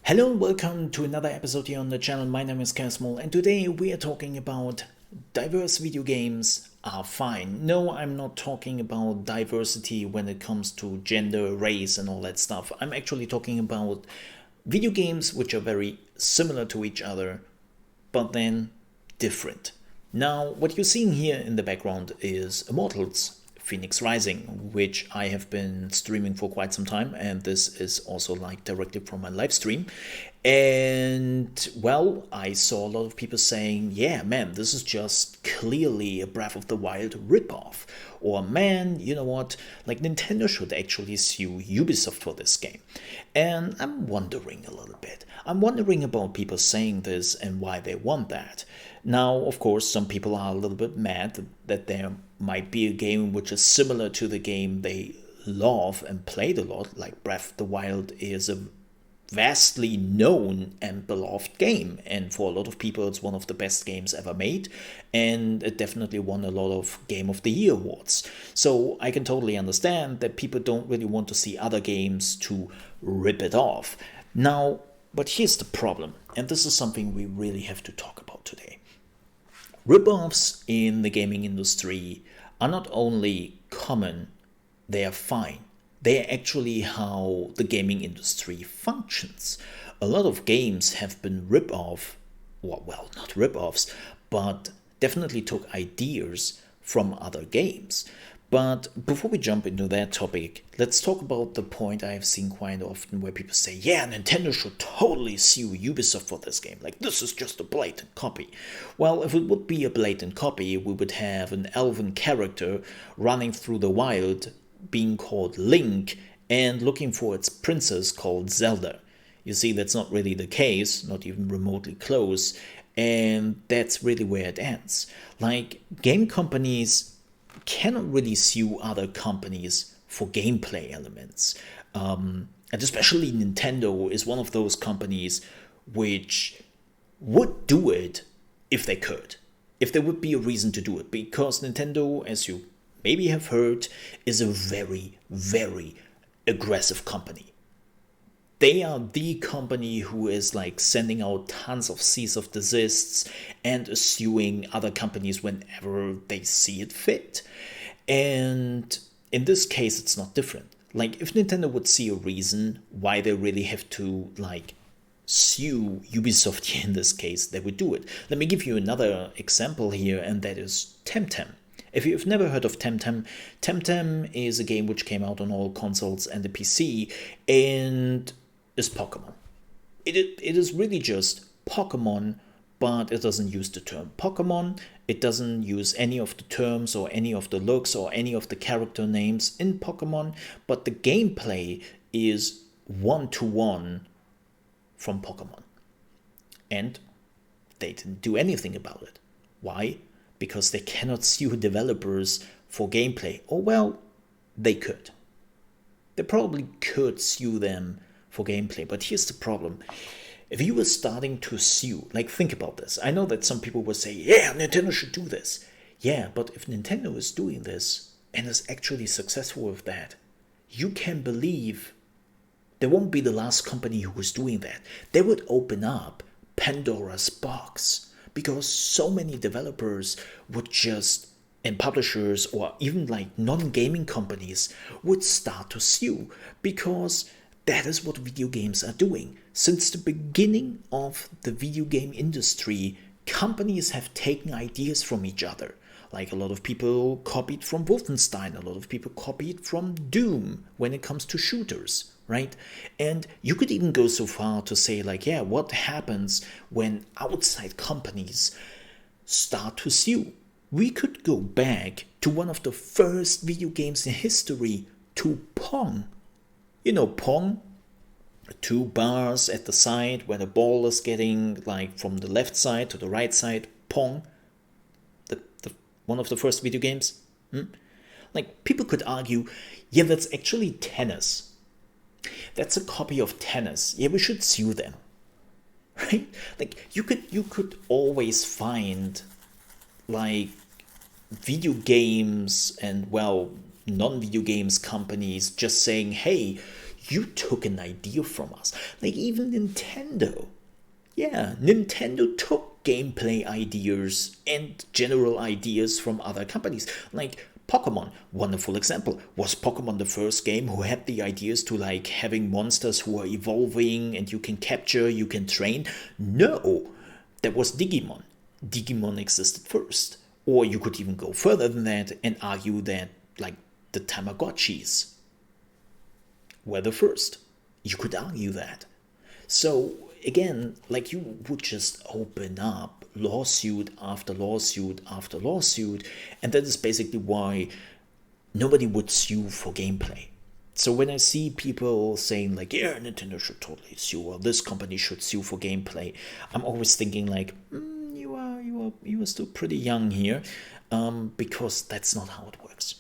Hello and welcome to another episode here on the channel. My name is Casmol and today we are talking about diverse video games are fine. No, I'm not talking about diversity when it comes to gender, race and all that stuff. I'm actually talking about video games which are very similar to each other but then different. Now, what you're seeing here in the background is Immortals, Fenyx Rising, which I have been streaming for quite some time, and this is also like directly from my live stream. And well, I saw a lot of people saying, yeah, man, this is just clearly a Breath of the Wild ripoff. Or man, you know what, like Nintendo should actually sue Ubisoft for this game. And I'm wondering a little bit. I'm wondering about people saying this and why they want that. Now, of course, some people are a little bit mad that there might be a game which is similar to the game they love and played a lot, like Breath of the Wild is a vastly known and beloved game, and for a lot of people it's one of the best games ever made, and it definitely won a lot of Game of the Year awards. So I can totally understand that people don't really want to see other games to rip it off. Now, but here's the problem, and this is something we really have to talk about today. Rip-offs in the gaming industry are not only common, they are fine. They are actually how the gaming industry functions. A lot of games have been rip-off, well, not rip-offs, but definitely took ideas from other games. But before we jump into that topic, let's talk about the point I have seen quite often where people say, yeah, Nintendo should totally sue Ubisoft for this game. Like, this is just a blatant copy. Well, if it would be a blatant copy, we would have an elven character running through the wild being called Link and looking for its princess called Zelda. You see, that's not really the case, not even remotely close, and that's really where it ends. Like, game companies cannot really sue other companies for gameplay elements. And especially Nintendo is one of those companies which would do it if they could, if there would be a reason to do it, because Nintendo, as you maybe have heard, is a very, very aggressive company. They are the company who is like sending out tons of cease of desists and suing other companies whenever they see it fit. And in this case, it's not different. Like, if Nintendo would see a reason why they really have to like sue Ubisoft here in this case, they would do it. Let me give you another example here, and that is Temtem. If you've never heard of Temtem, Temtem is a game which came out on all consoles and the PC, and is Pokemon. It is really just Pokemon, but it doesn't use the term Pokemon. It doesn't use any of the terms or any of the looks or any of the character names in Pokemon, but the gameplay is one-to-one from Pokemon. And they didn't do anything about it. Why? Because they cannot sue developers for gameplay. Or well, they could. They probably could sue them for gameplay, but here's the problem. If you were starting to sue, like, think about this. I know that some people will say, yeah, Nintendo should do this. Yeah, but if Nintendo is doing this and is actually successful with that, you can believe they won't be the last company who is doing that. They would open up Pandora's box, because so many developers would just, and publishers or even like non-gaming companies would start to sue, because that is what video games are doing. Since the beginning of the video game industry, companies have taken ideas from each other. Like, a lot of people copied from Wolfenstein, a lot of people copied from Doom when it comes to shooters, right? And you could even go so far to say, like, yeah, what happens when outside companies start to sue? We could go back to one of the first video games in history, to Pong. You know Pong? Two bars at the side where the ball is getting like from the left side to the right side. Pong. The one of the first video games. Like, people could argue, yeah, that's actually tennis. That's a copy of tennis. Yeah, we should sue them. Right? Like, you could always find like video games and, well, non-video games companies just saying, hey, you took an idea from us. Like even Nintendo. Yeah, Nintendo took gameplay ideas and general ideas from other companies. Like Pokemon, wonderful example. Was Pokemon the first game who had the ideas to like having monsters who are evolving and you can capture, you can train? No, that was Digimon. Digimon existed first. Or you could even go further than that and argue that like the Tamagotchis were the first. You could argue that. So again, like you would just open up lawsuit after lawsuit after lawsuit, and that is basically why nobody would sue for gameplay. So when I see people saying like, yeah, Nintendo should totally sue, or this company should sue for gameplay, I'm always thinking like, you are still pretty young here, because that's not how it works,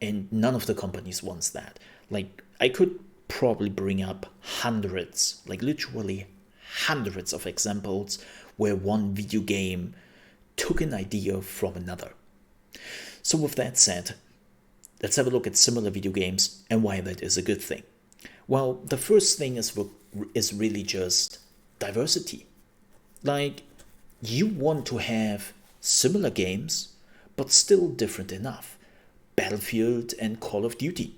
and none of the companies wants that. Like I could probably bring up hundreds, like literally hundreds of examples where one video game took an idea from another. So with that said, let's have a look at similar video games and why that is a good thing. Well, the first thing is really just diversity. Like you want to have similar games but still different enough. Battlefield and Call of Duty.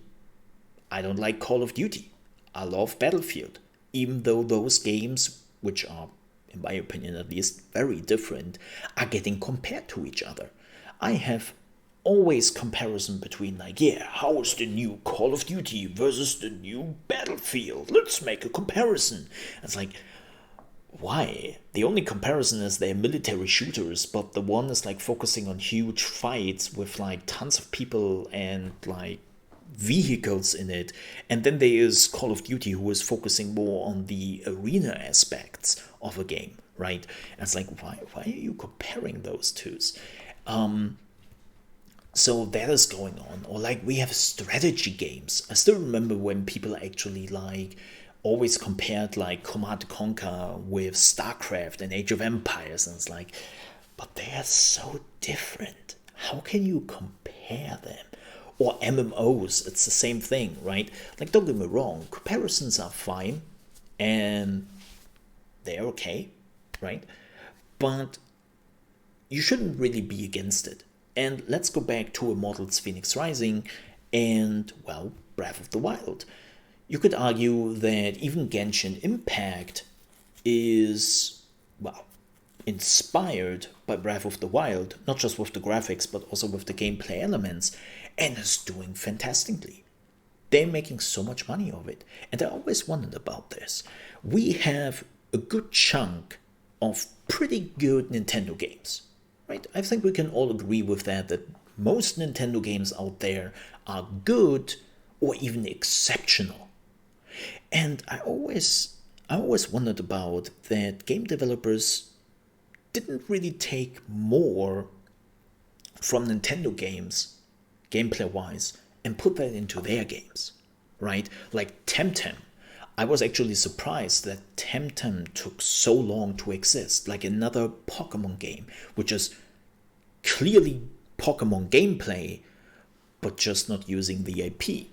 I don't like Call of Duty. I love Battlefield, even though those games, which are, in my opinion at least, very different, are getting compared to each other. I have always comparison between like, yeah, how is the new Call of Duty versus the new Battlefield? Let's make a comparison. It's like, why? The only comparison is they're military shooters, but the one is like focusing on huge fights with like tons of people and like vehicles in it, and then there is Call of Duty, who is focusing more on the arena aspects of a game, right? And it's like, why are you comparing those two? So that is going on. Or like we have strategy games. I still remember when people actually like always compared like Command & Conquer with StarCraft and Age of Empires, and it's like, but they are so different. How can you compare them? Or MMOs, it's the same thing, right? Like, don't get me wrong, comparisons are fine and they're okay, right? But you shouldn't really be against it. And let's go back to Immortals Fenyx Rising and, well, Breath of the Wild. You could argue that even Genshin Impact is, well, inspired by Breath of the Wild, not just with the graphics, but also with the gameplay elements, and is doing fantastically. They're making so much money of it. And I always wondered about this. We have a good chunk of pretty good Nintendo games, right? I think we can all agree with that most Nintendo games out there are good or even exceptional. And I always wondered about that game developers didn't really take more from Nintendo games, gameplay-wise, and put that into their games, right? Like Temtem. I was actually surprised that Temtem took so long to exist, like another Pokemon game, which is clearly Pokemon gameplay, but just not using the IP.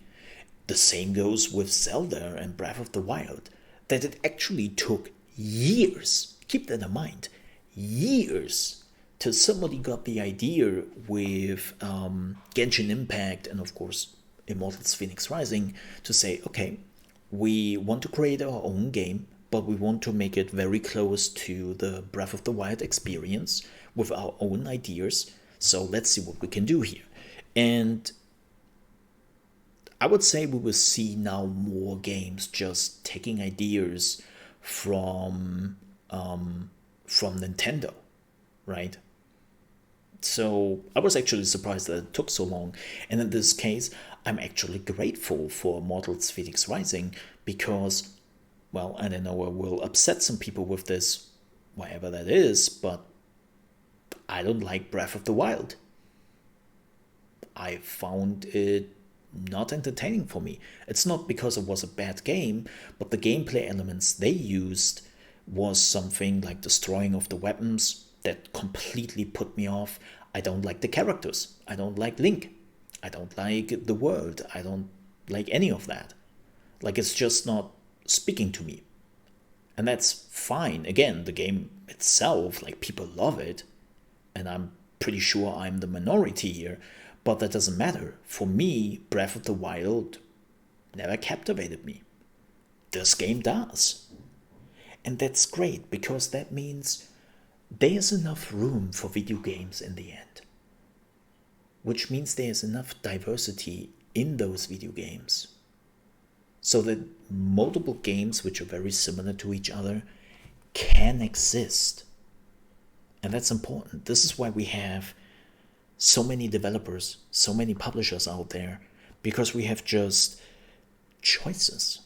The same goes with Zelda and Breath of the Wild, that it actually took years, keep that in mind, years, till somebody got the idea with Genshin Impact and of course Immortals Fenyx Rising to say, okay, we want to create our own game, but we want to make it very close to the Breath of the Wild experience with our own ideas. So let's see what we can do here. And I would say we will see now more games just taking ideas from Nintendo, right? So I was actually surprised that it took so long. And in this case, I'm actually grateful for Immortals Fenyx Rising because, well, I don't know, I will upset some people with this, whatever that is, but I don't like Breath of the Wild. I found it not entertaining for me. It's not because it was a bad game, but the gameplay elements they used was something like destroying of the weapons that completely put me off. I don't like the characters. I don't like Link. I don't like the world. I don't like any of that. Like it's just not speaking to me. And that's fine. Again, the game itself, like people love it, and I'm pretty sure I'm the minority here, but that doesn't matter. For me, Breath of the Wild never captivated me. This game does. And that's great, because that means there's enough room for video games in the end. Which means there's enough diversity in those video games. So that multiple games which are very similar to each other can exist. And that's important. This is why we have so many developers, so many publishers out there, because we have just choices.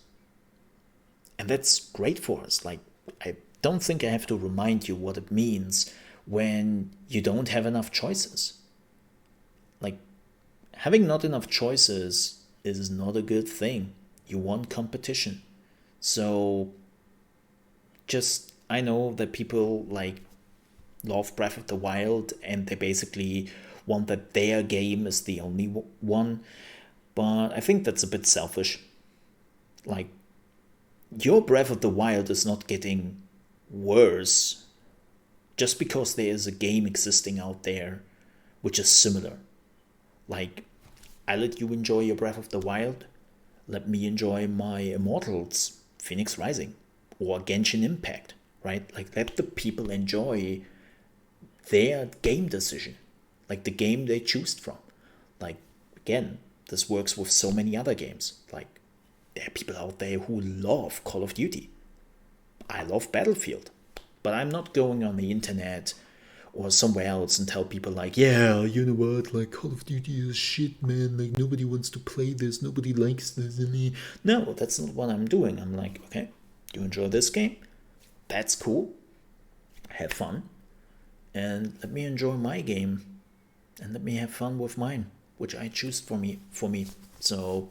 And that's great for us. Like, I don't think I have to remind you what it means when you don't have enough choices. Like, having not enough choices is not a good thing. You want competition. So, I know that people like love Breath of the Wild, and they basically want that their game is the only one. But I think that's a bit selfish. Like, your Breath of the Wild is not getting worse just because there is a game existing out there which is similar. Like, I let you enjoy your Breath of the Wild, let me enjoy my Immortals, Fenyx Rising, or Genshin Impact, right? Like, let the people enjoy their game decision, like the game they choose from. Like, again, this works with so many other games. Like, there are people out there who love Call of Duty. I love Battlefield. But I'm not going on the internet or somewhere else and tell people like, yeah, you know what, like Call of Duty is shit, man. Like, nobody wants to play this. Nobody likes this. No, that's not what I'm doing. I'm like, okay, you enjoy this game? That's cool. Have fun. And let me enjoy my game. And let me have fun with mine, which I choose for me. So,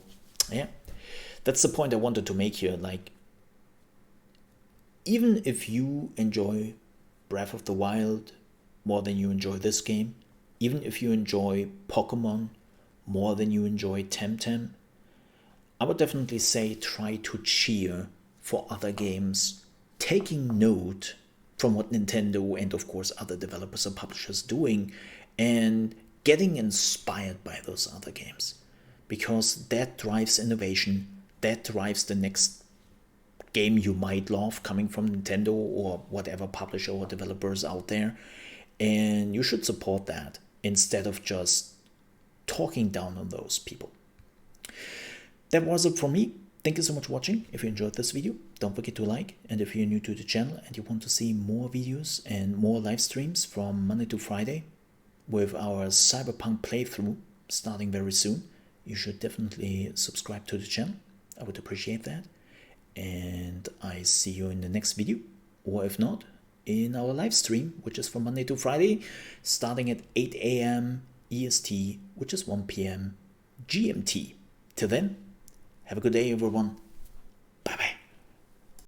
yeah. That's the point I wanted to make here. Like, even if you enjoy Breath of the Wild more than you enjoy this game, even if you enjoy Pokemon more than you enjoy Temtem, I would definitely say try to cheer for other games, taking note from what Nintendo and of course other developers and publishers doing, and getting inspired by those other games, because that drives innovation. That drives the next game you might love coming from Nintendo or whatever publisher or developers out there. And you should support that instead of just talking down on those people. That was it from me. Thank you so much for watching. If you enjoyed this video, don't forget to like. And if you're new to the channel and you want to see more videos and more live streams from Monday to Friday with our Cyberpunk playthrough starting very soon, you should definitely subscribe to the channel. I would appreciate that. And I see you in the next video, or if not, in our live stream, which is from Monday to Friday, starting at 8 a.m. EST, which is 1 p.m. GMT. Till then, have a good day, everyone.